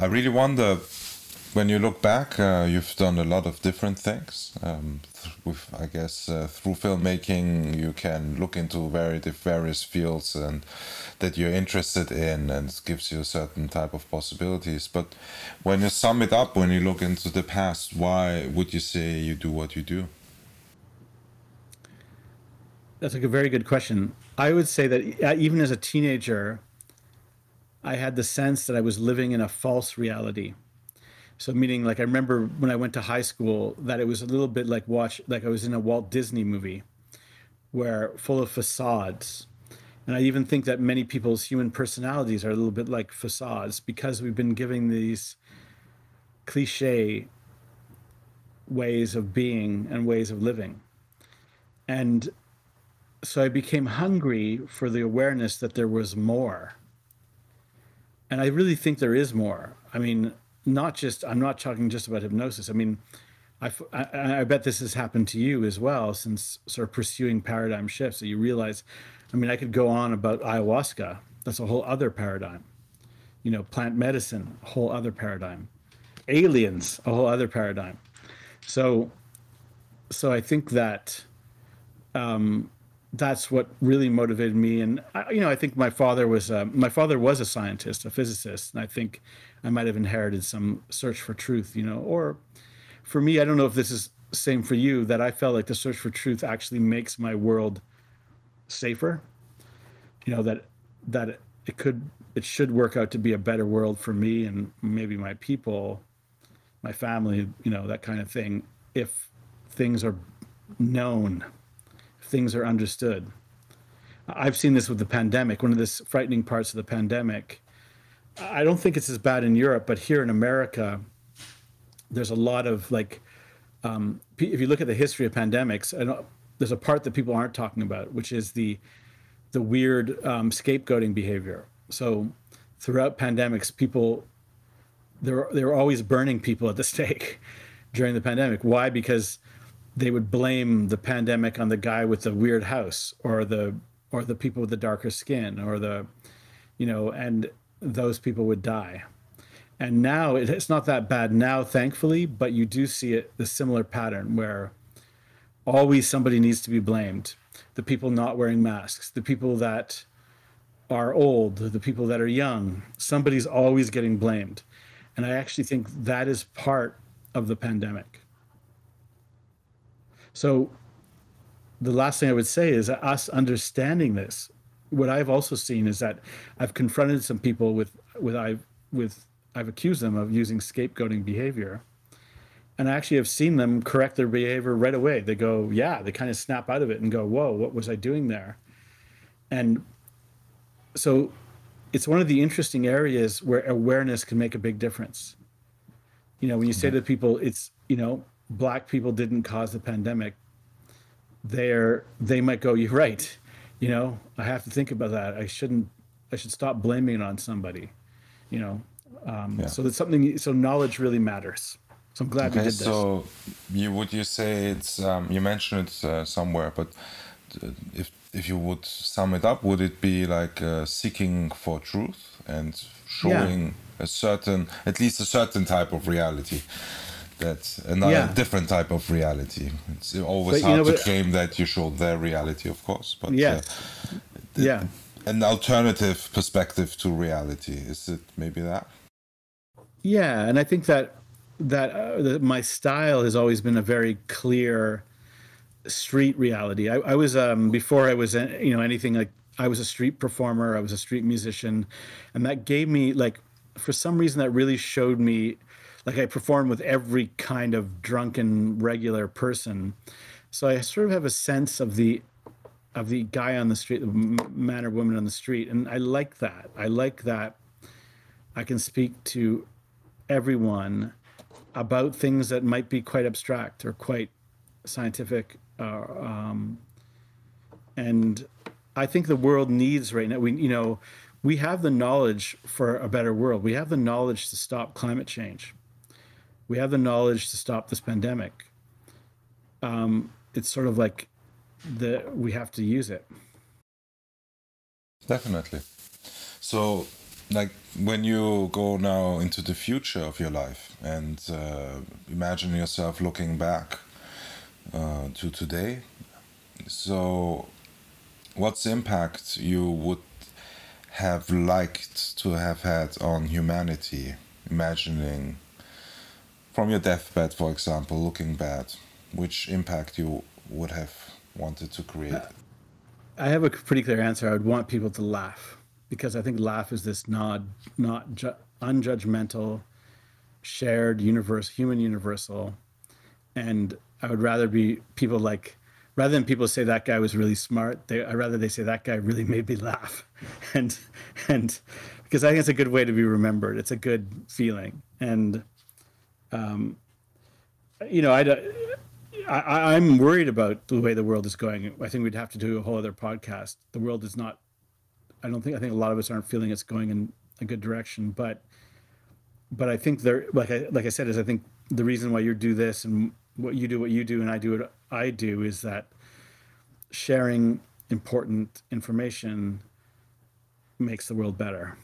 I really wonder, when you look back, you've done a lot of different things. I guess through filmmaking, you can look into various fields and that you're interested in, and it gives you a certain type of possibilities. But when you sum it up, when you look into the past, why would you say you do what you do? That's a very good question. I would say that even as a teenager, I had the sense that I was living in a false reality. So meaning, like, I remember when I went to high school that it was a little bit like I was in a Walt Disney movie where full of facades. And I even think that many people's human personalities are a little bit like facades because we've been giving these cliche ways of being and ways of living. And so I became hungry for the awareness that there was more. And I really think there is more. I mean, I'm not talking just about hypnosis. I mean, I bet this has happened to you as well, since sort of pursuing paradigm shifts. So you realize, I mean, I could go on about ayahuasca. That's a whole other paradigm. You know, plant medicine, a whole other paradigm. Aliens, a whole other paradigm. So I think that that's what really motivated me. And I think my father was a scientist, a physicist, and I think I might have inherited some search for truth. Or for me, I don't know if this is the same for you, that I felt like the search for truth actually makes my world safer. That it should work out to be a better world for me and maybe my people, my family, that kind of thing, if things are known, things are understood. I've seen this with the pandemic. One of the frightening parts of the pandemic, I don't think it's as bad in Europe, but here in America, there's a lot of if you look at the history of pandemics, there's a part that people aren't talking about, which is the weird scapegoating behavior. So throughout pandemics, they were always burning people at the stake during the pandemic. Why? Because they would blame the pandemic on the guy with the weird house, or the people with the darker skin, and those people would die. And now it's not that bad now, thankfully, but you do see the similar pattern where always somebody needs to be blamed. The people not wearing masks, the people that are old, the people that are young, somebody's always getting blamed. And I actually think that is part of the pandemic. So the last thing I would say is that us understanding this, what I've also seen is that I've confronted some people I've accused them of using scapegoating behavior. And I actually have seen them correct their behavior right away. They go, yeah, they kind of snap out of it and go, whoa, what was I doing there? And so it's one of the interesting areas where awareness can make a big difference. When you say to people, it's, Black people didn't cause the pandemic, they might go, you're right. I have to think about that. I should stop blaming it on somebody, So that's something, so knowledge really matters. So I'm glad we did this. So would you say it's, you mentioned it somewhere, but if you would sum it up, would it be like seeking for truth and showing at least a certain type of reality? That's another different type of reality. It's always hard to claim that you show their reality, of course, but an alternative perspective to reality. Is it maybe that? Yeah, and I think that my style has always been a very clear street reality. I was before I was anything like, I was a street performer, I was a street musician, and that gave me, like, for some reason that really showed me, like, I performed with every kind of drunken regular person. So I sort of have a sense of the guy on the street, the man or woman on the street. And I like that. I like that I can speak to everyone about things that might be quite abstract or quite scientific. And I think the world needs right now, we have the knowledge for a better world. We have the knowledge to stop climate change. We have the knowledge to stop this pandemic. It's sort of like we have to use it. Definitely. So like when you go now into the future of your life and imagine yourself looking back to today, so what's the impact you would have liked to have had on humanity, imagining from your deathbed, for example, looking back, which impact you would have wanted to create? I have a pretty clear answer. I would want people to laugh, because I think laugh is this unjudgmental, shared human universal. And I would rather be people like, rather than people say that guy was really smart, I'd rather they say that guy really made me laugh. and and because I think it's a good way to be remembered. It's a good feeling. And you know, I'm worried about the way the world is going. I think we'd have to do a whole other podcast. The world is not, I think a lot of us aren't feeling it's going in a good direction, but I think there, like I said, is I think the reason why you do this and what you do and I do what I do is that sharing important information makes the world better.